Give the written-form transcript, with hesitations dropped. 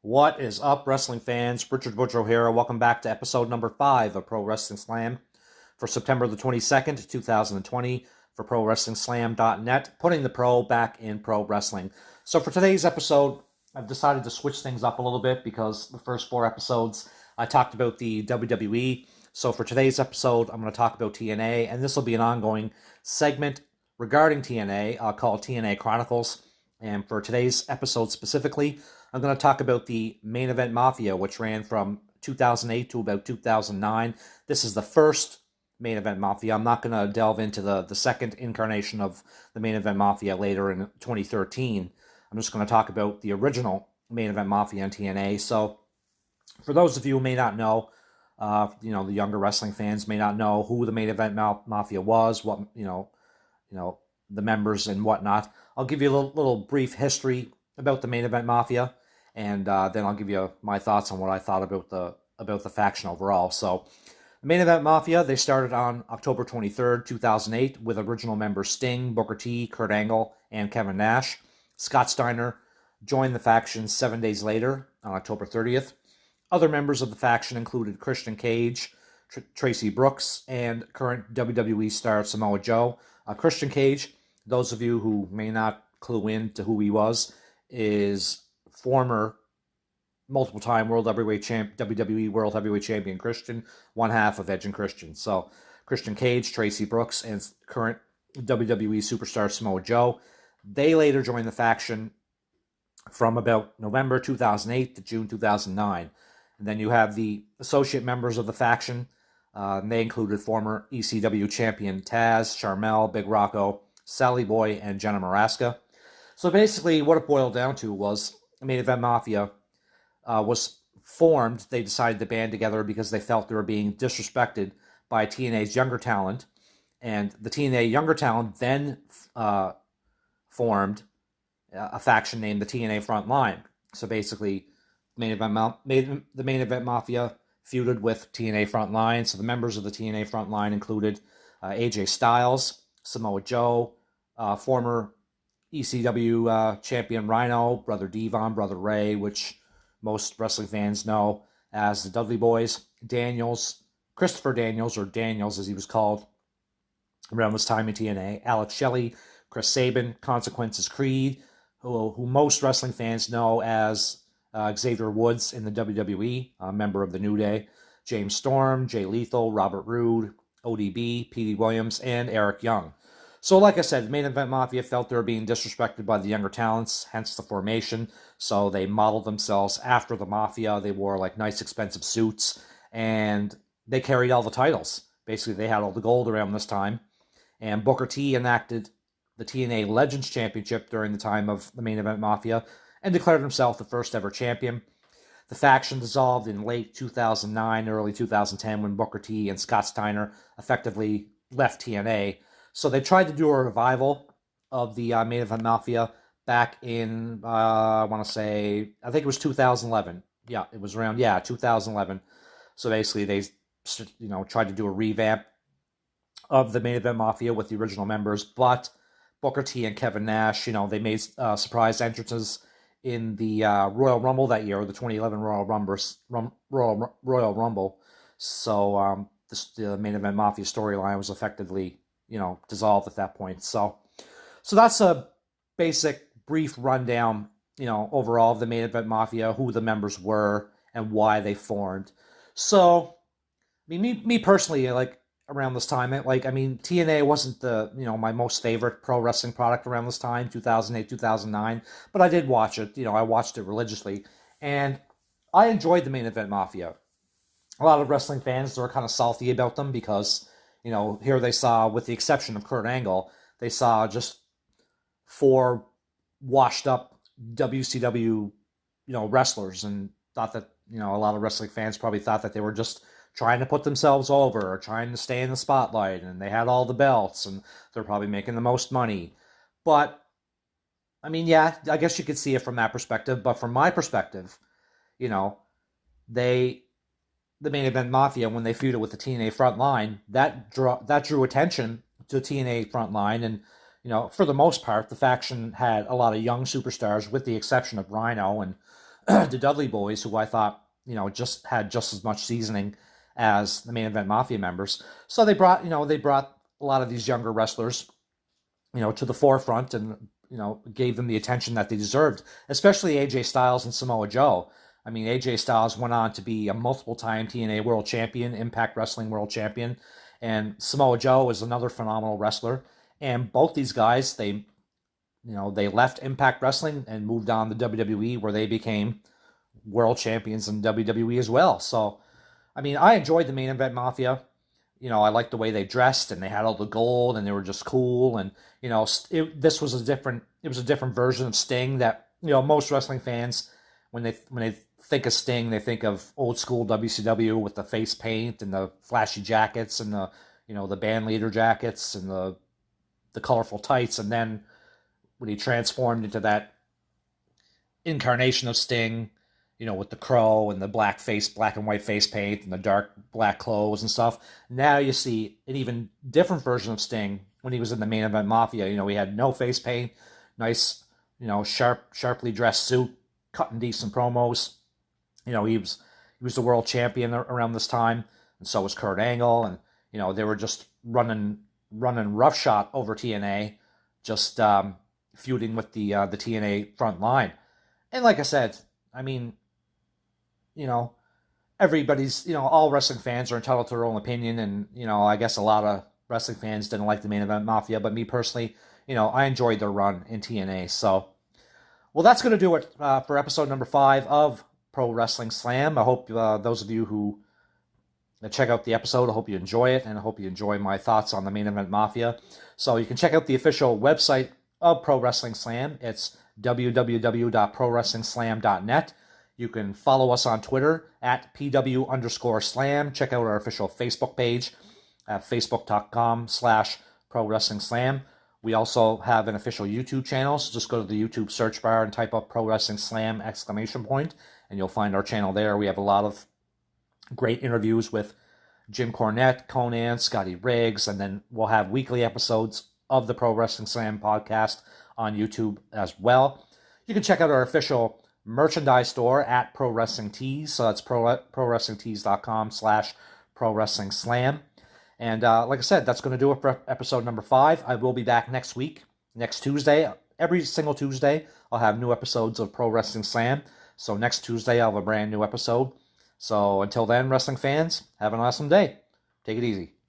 What is up, wrestling fans? Richard Woodrow here. Welcome back to episode number 5 of Pro Wrestling Slam for September the 22nd, 2020 for ProWrestlingSlam.net, putting the pro back in pro wrestling. So for today's episode, I've decided to switch things up a little bit because the first 4 episodes I talked about the WWE. So for today's episode, I'm going to talk about TNA, and this will be an ongoing segment regarding TNA called TNA Chronicles. And for today's episode specifically, I'm going to talk about the Main Event Mafia, which ran from 2008 to about 2009. This is the first Main Event Mafia. I'm not going to delve into the second incarnation of the Main Event Mafia later in 2013. I'm just going to talk about the original Main Event Mafia in TNA. So, for those of you who may not know, the younger wrestling fans may not know who the Main Event Mafia was, what the members and whatnot. I'll give you a little brief history about the Main Event Mafia, and then I'll give you my thoughts on what I thought about the faction overall. So, the Main Event Mafia, they started on October 23rd, 2008, with original members Sting, Booker T, Kurt Angle, and Kevin Nash. Scott Steiner joined the faction 7 days later, on October 30th. Other members of the faction included Christian Cage, Tracy Brooks, and current WWE star Samoa Joe. Christian Cage, those of you who may not clue in to who he was, is former multiple-time WWE World Heavyweight Champion Christian, one half of Edge and Christian. So Christian Cage, Tracy Brooks, and current WWE superstar Samoa Joe. They later joined the faction from about November 2008 to June 2009. And then you have the associate members of the faction. And they included former ECW champion Taz, Sharmell, Big Rocco, Sally Boy, and Jenna Maraska. So basically, what it boiled down to was Main Event Mafia was formed. They decided to band together because they felt they were being disrespected by TNA's younger talent. And the TNA younger talent then formed a faction named the TNA Front Line. So basically, the Main Event Mafia feuded with TNA Front Line. So the members of the TNA Front Line included AJ Styles, Samoa Joe, former ECW champion Rhino, Brother Devon, Brother Ray, which most wrestling fans know as the Dudley Boys, Daniels, Christopher Daniels, or Daniels as he was called around this time in TNA, Alex Shelley, Chris Sabin, Consequences Creed, who most wrestling fans know as Xavier Woods in the WWE, a member of the New Day, James Storm, Jay Lethal, Robert Roode, ODB, Petey Williams, and Eric Young. So like I said, the Main Event Mafia felt they were being disrespected by the younger talents, hence the formation. So they modeled themselves after the Mafia. They wore like nice expensive suits, and they carried all the titles. Basically, they had all the gold around this time. And Booker T enacted the TNA Legends Championship during the time of the Main Event Mafia, and declared himself the first ever champion. The faction dissolved in late 2009, early 2010, when Booker T and Scott Steiner effectively left TNA. So they tried to do a revival of the Main Event Mafia back in, I think it was 2011. Yeah, it was around, 2011. So basically they, tried to do a revamp of the Main Event Mafia with the original members, but Booker T and Kevin Nash, they made surprise entrances in the Royal Rumble that year, or the 2011 Royal Rumble. So the Main Event Mafia storyline was effectively, dissolved at that point. So that's a basic, brief rundown, overall of the Main Event Mafia, who the members were, and why they formed. So, me personally, around this time, TNA wasn't my most favorite pro wrestling product around this time, 2008, 2009, but I did watch it. I watched it religiously, and I enjoyed the Main Event Mafia. A lot of wrestling fans were kind of salty about them because, here they saw, with the exception of Kurt Angle, they saw just 4 washed up WCW, wrestlers, and thought that, a lot of wrestling fans probably thought that they were just trying to put themselves over or trying to stay in the spotlight, and they had all the belts and they're probably making the most money. But I guess you could see it from that perspective. But from my perspective, the Main Event Mafia, when they feuded with the TNA Front Line, that drew attention to TNA Front Line, and for the most part, the faction had a lot of young superstars, with the exception of Rhino and the Dudley Boys, who I thought, just had just as much seasoning as the Main Event Mafia members. So they brought a lot of these younger wrestlers, to the forefront, and gave them the attention that they deserved, especially AJ Styles and Samoa Joe. I mean, AJ Styles went on to be a multiple-time TNA World Champion, Impact Wrestling World Champion, and Samoa Joe is another phenomenal wrestler. And both these guys, they left Impact Wrestling and moved on to WWE, where they became world champions in WWE as well. So, I mean, I enjoyed the Main Event Mafia. I liked the way they dressed, and they had all the gold, and they were just cool. And this was it was a different version of Sting that most wrestling fans, when they think of Sting, they think of old school WCW with the face paint and the flashy jackets and the band leader jackets and the colorful tights. And then when he transformed into that incarnation of Sting, with the crow and the black and white face paint and the dark black clothes and stuff. Now you see an even different version of Sting when he was in the Main Event Mafia. He had no face paint, nice, sharply dressed suit, cutting decent promos. He was the world champion around this time, and so was Kurt Angle, and they were just running roughshod over TNA, just feuding with the TNA front line. And like I said, I mean, everybody's, all wrestling fans are entitled to their own opinion, and, I guess a lot of wrestling fans didn't like the Main Event Mafia, but me personally, I enjoyed their run in TNA. So, well, that's going to do it for episode number 5 of Pro Wrestling Slam. I hope those of you who check out the episode, I hope you enjoy it, and I hope you enjoy my thoughts on the Main Event Mafia. So you can check out the official website of Pro Wrestling Slam. It's www.prowrestlingslam.net. You can follow us on Twitter at PW_slam. Check out our official Facebook page at facebook.com/Pro Wrestling Slam. We also have an official YouTube channel, so just go to the YouTube search bar and type up Pro Wrestling Slam ! And you'll find our channel there. We have a lot of great interviews with Jim Cornette, Conan, Scotty Riggs, and then we'll have weekly episodes of the Pro Wrestling Slam podcast on YouTube as well. You can check out our official merchandise store at Pro Wrestling Tees. So that's prowrestlingtees.com/Pro Wrestling Slam. And like I said, that's going to do it for episode number 5. I will be back next week, next Tuesday. Every single Tuesday, I'll have new episodes of Pro Wrestling Slam. So next Tuesday, I'll have a brand new episode. So until then, wrestling fans, have an awesome day. Take it easy.